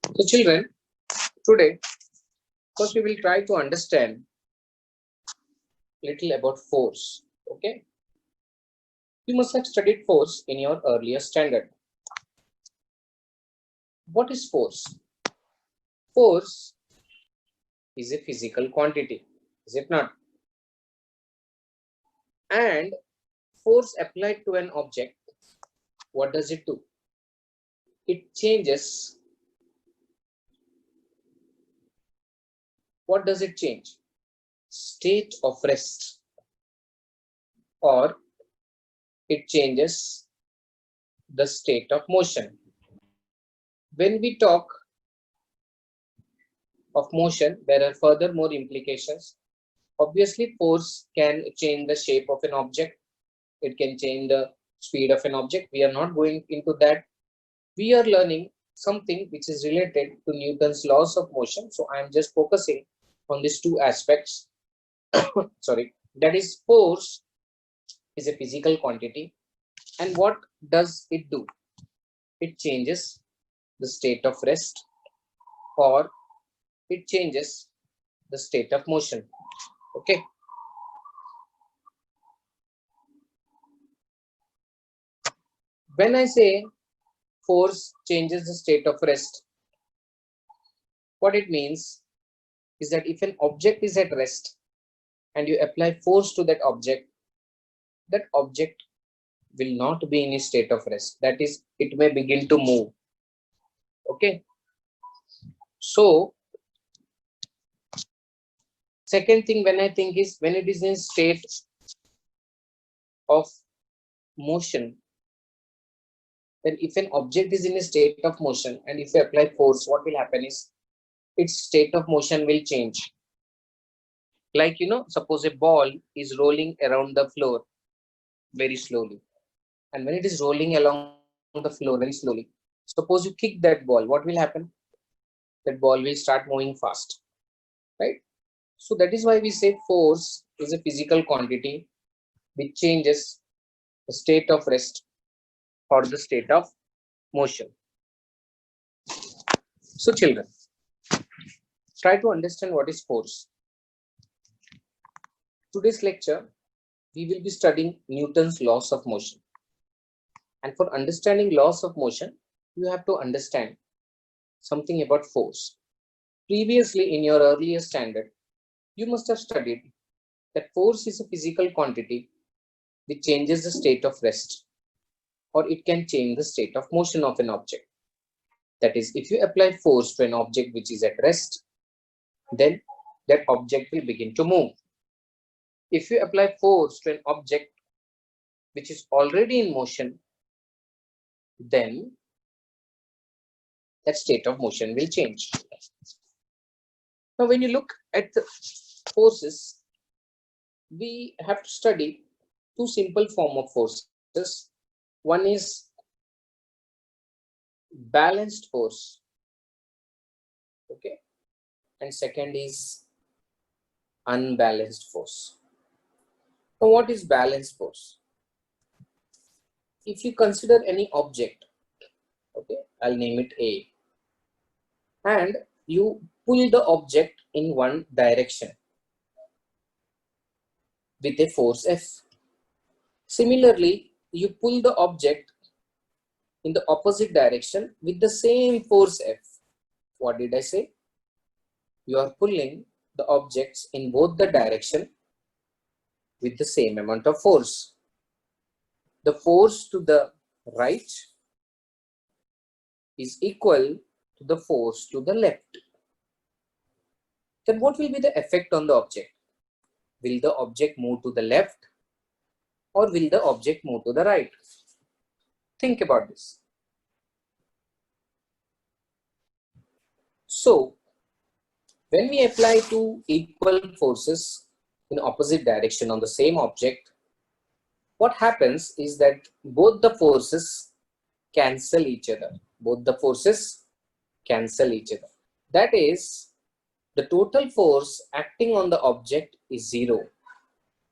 So children, today first we will try to understand little about force. Okay, you must have studied force in your earlier standard. What is force? Force is a physical quantity, is it not? And force applied to an object, what does it do? It changes. What does it change? State of rest, or it changes the state of motion. When we talk of motion, there are further more implications. Obviously, force can change the shape of an object. It can change the speed of an object. We are not going into that. We are learning something which is related to Newton's laws of motion. So I am just focusing on these two aspects. Sorry, that is, force is a physical quantity. And what does it do? It changes the state of rest, or it changes the state of motion. Okay. When I say force changes the state of rest, what it means is that if an object is at rest and you apply force to that object will not be in a state of rest. That is, it may begin to move. Okay. So, second thing when I think is when it is in state of motion, then if an object is in a state of motion and if you apply force, what will happen is its state of motion will change. Like, suppose a ball is rolling around the floor very slowly. And when it is rolling along the floor very slowly, suppose you kick that ball, what will happen? That ball will start moving fast, right? So that is why we say force is a physical quantity which changes the state of rest or the state of motion. So children, try to understand what is force. Today's lecture, we will be studying Newton's laws of motion. And for understanding laws of motion, you have to understand something about force. Previously, in your earlier standard, you must have studied that force is a physical quantity which changes the state of rest, or it can change the state of motion of an object. That is, if you apply force to an object which is at rest, then that object will begin to move. If you apply force to an object which is already in motion, then that state of motion will change. Now, when you look at the forces, we have to study two simple forms of forces. One is balanced force, okay, and second is unbalanced force. Now, what is balanced force? If you consider any object, okay, I'll name it A, and you pull the object in one direction with a force F. Similarly, you pull the object in the opposite direction with the same force F. What did I say? You are pulling the objects in both the direction with the same amount of force. The force to the right is equal to the force to the left. Then what will be the effect on the object? Will the object move to the left or will the object move to the right? Think about this. So, when we apply two equal forces in opposite direction on the same object, what happens is that both the forces cancel each other. Both the forces cancel each other. That is, the total force acting on the object is 0.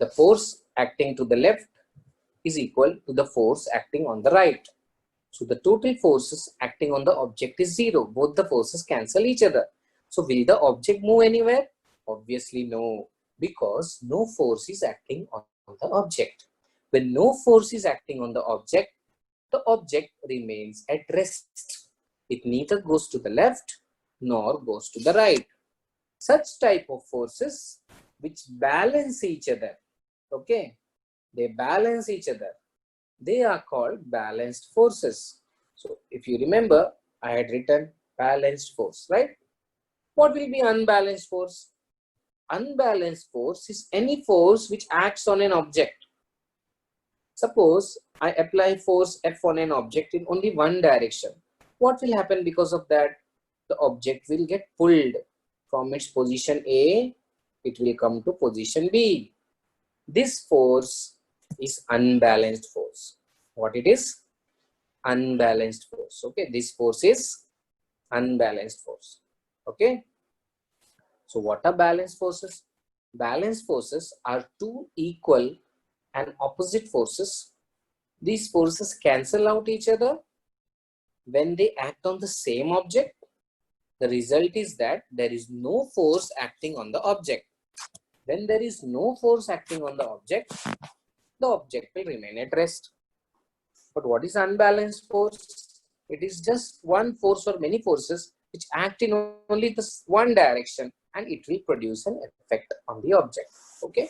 The force acting to the left is equal to the force acting on the right. So the total forces acting on the object is 0. Both the forces cancel each other. So will the object move anywhere? Obviously no, because no force is acting on the object. When no force is acting on the object remains at rest. It neither goes to the left nor goes to the right. Such type of forces which balance each other, okay, they balance each other. They are called balanced forces. So if you remember, I had written balanced force, right? What will be unbalanced force? Unbalanced force is any force which acts on an object. Suppose I apply force F on an object in only one direction. What will happen because of that? The object will get pulled from its position A, it will come to position B. This force is unbalanced force. What it is? Unbalanced force. Okay, this force is unbalanced force. Okay, so what are balanced forces? Balanced forces are two equal and opposite forces. These forces cancel out each other when they act on the same object. The result is that there is no force acting on the object. When there is no force acting on the object will remain at rest. But what is unbalanced force? It is just one force or many forces which act in only this one direction, and it will produce an effect on the object. Okay.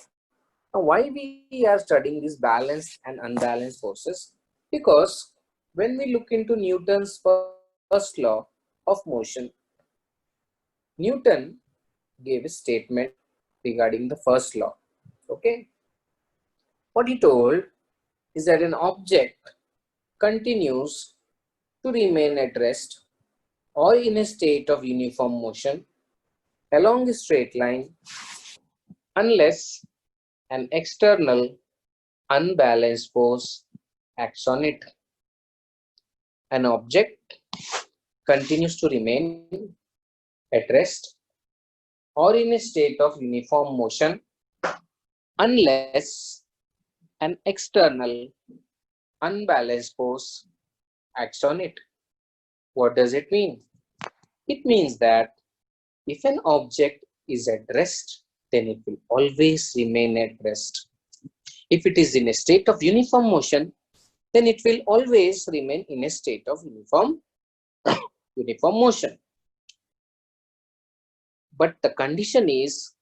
Now, why we are studying these balanced and unbalanced forces? Because when we look into Newton's first law of motion, Newton gave a statement regarding the first law. Okay. What he told is that an object continues to remain at rest or in a state of uniform motion along a straight line unless an external unbalanced force acts on it. An object continues to remain at rest or in a state of uniform motion unless an external unbalanced force acts on it. What does it mean? It means that if an object is at rest, then it will always remain at rest. If it is in a state of uniform motion, then it will always remain in a state of uniform motion. But the condition is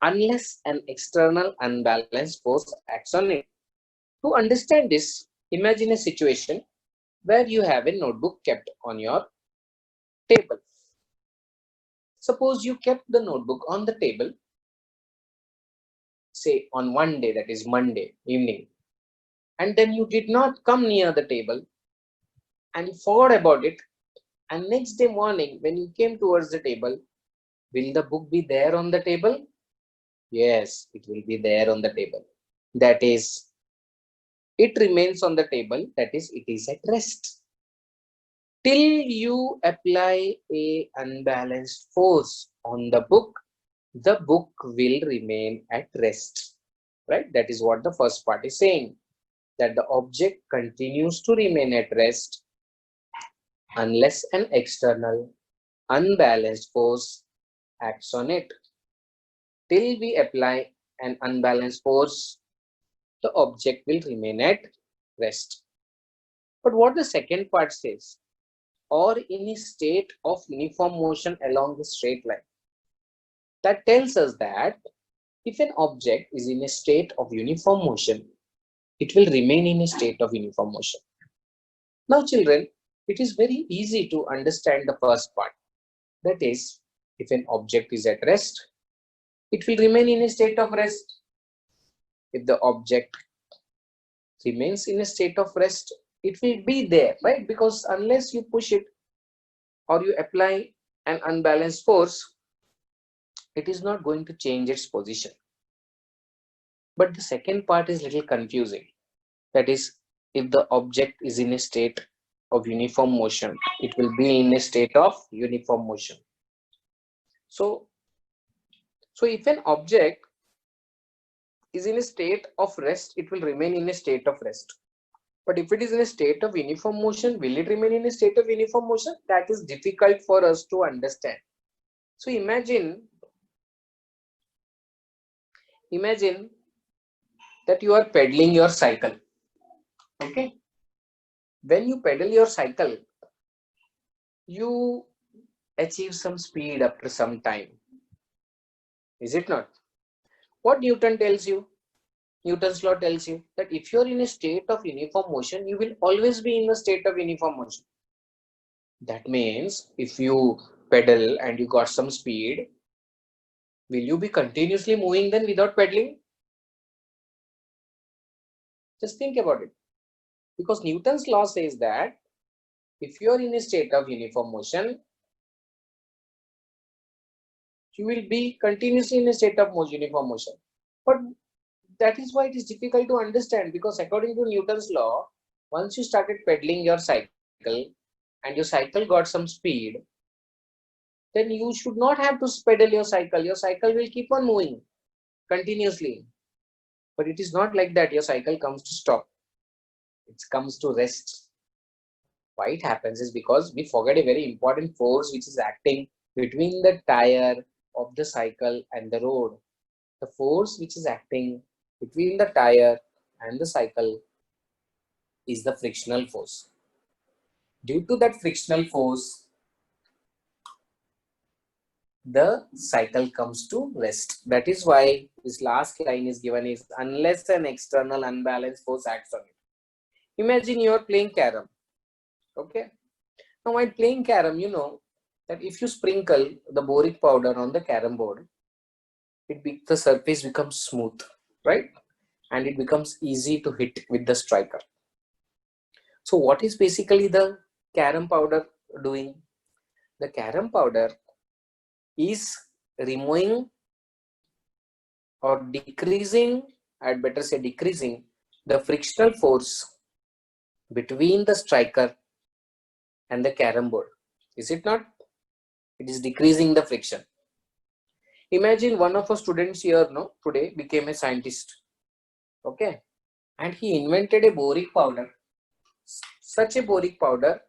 unless an external unbalanced force acts on it. To understand this, imagine a situation where you have a notebook kept on your table. Suppose you kept the notebook on the table, say on one day, that is Monday evening, and then you did not come near the table and you forgot about it, and next day morning when you came towards the table, will the book be there on the table? Yes, it will be there on the table. That is, it remains on the table, that is, it is at rest. Till you apply a unbalanced force on the book will remain at rest. Right? That is what the first part is saying, that the object continues to remain at rest unless an external unbalanced force acts on it. Till we apply an unbalanced force, the object will remain at rest. But what the second part says, or in a state of uniform motion along the straight line, that tells us that if an object is in a state of uniform motion, it will remain in a state of uniform motion. Now, children, it is very easy to understand the first part. That is, if an object is at rest, it will remain in a state of rest. If the object remains in a state of rest, it will be there, right? Because unless you push it or you apply an unbalanced force, it is not going to change its position. But the second part is a little confusing. That is, if the object is in a state of uniform motion, it will be in a state of uniform motion. So if an object is in a state of rest, it will remain in a state of rest. But if it is in a state of uniform motion, will it remain in a state of uniform motion? That is difficult for us to understand. So imagine that you are pedaling your cycle. Okay. When you pedal your cycle, you achieve some speed after some time. Is it not? What Newton tells you? Newton's law tells you that if you're in a state of uniform motion, you will always be in a state of uniform motion. That means if you pedal and you got some speed, will you be continuously moving then without pedaling? Just think about it. Because Newton's law says that if you are in a state of uniform motion, you will be continuously in a state of uniform motion. But that is why it is difficult to understand, because according to Newton's law, once you started pedaling your cycle and your cycle got some speed, then you should not have to pedal your cycle. Your cycle will keep on moving continuously. But it is not like that. Your cycle comes to stop. It comes to rest. Why it happens is because we forget a very important force which is acting between the tire of the cycle and the road. The force which is acting between the tire and the cycle is the frictional force. Due to that frictional force, the cycle comes to rest. That is why this last line is given is unless an external unbalanced force acts on it. Imagine you are playing carom. Okay. Now while playing carom, you know that if you sprinkle the boric powder on the carom board, the surface becomes smooth, right? And it becomes easy to hit with the striker. So what is basically the carom powder doing? The carom powder is removing or decreasing, I'd better say decreasing, the frictional force between the striker and the carom board. Is it not? It is decreasing the friction. Imagine one of our students here today became a scientist. Okay. And he invented a boric powder. Such a boric powder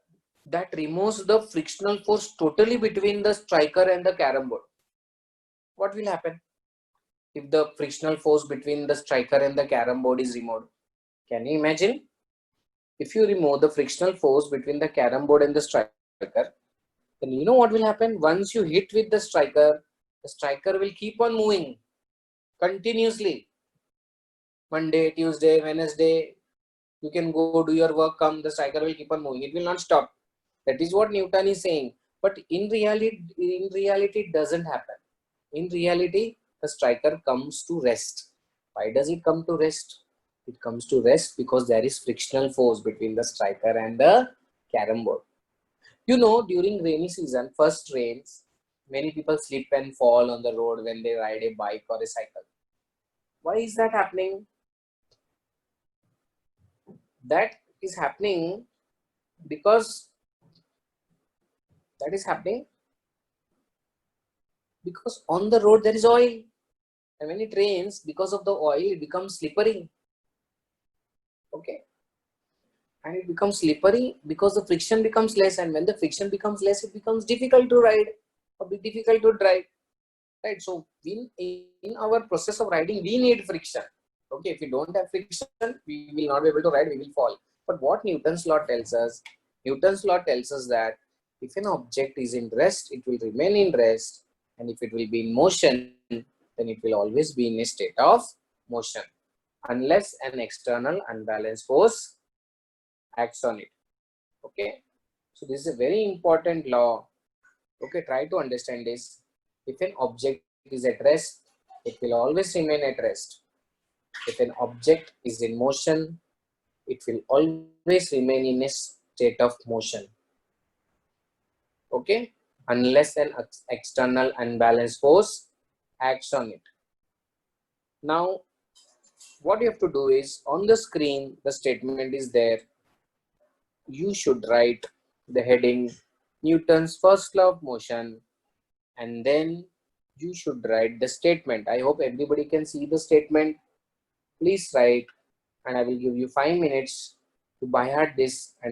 that removes the frictional force totally between the striker and the carom board. What will happen if the frictional force between the striker and the carom board is removed? Can you imagine? If you remove the frictional force between the carom board and the striker, then you know what will happen? Once you hit with the striker will keep on moving continuously. Monday, Tuesday, Wednesday, you can go do your work, come, the striker will keep on moving. It will not stop. That is what Newton is saying. But in reality, it doesn't happen. In reality, the striker comes to rest. Why does it come to rest? It comes to rest because there is frictional force between the striker and the carom board. You know, during rainy season, first rains, many people slip and fall on the road when they ride a bike or a cycle. Why is that happening? That is happening because on the road there is oil, and when it rains, because of the oil, it becomes slippery. Okay, and it becomes slippery because the friction becomes less, and when the friction becomes less, it becomes difficult to ride or difficult to drive, right? So in our process of riding, we need friction. Okay, if we don't have friction, we will not be able to ride, we will fall. But what Newton's law tells us? Newton's law tells us that if an object is in rest, it will remain in rest, and if it will be in motion, then it will always be in a state of motion unless an external unbalanced force acts on it. Okay, so this is a very important law. Okay, try to understand this. If an object is at rest, it will always remain at rest. If an object is in motion, it will always remain in a state of motion. Okay, unless an external unbalanced force acts on it. Now, what you have to do is, on the screen, the statement is there. You should write the heading Newton's first law of motion, and then you should write the statement. I hope everybody can see the statement. Please write, and I will give you 5 minutes to by heart this and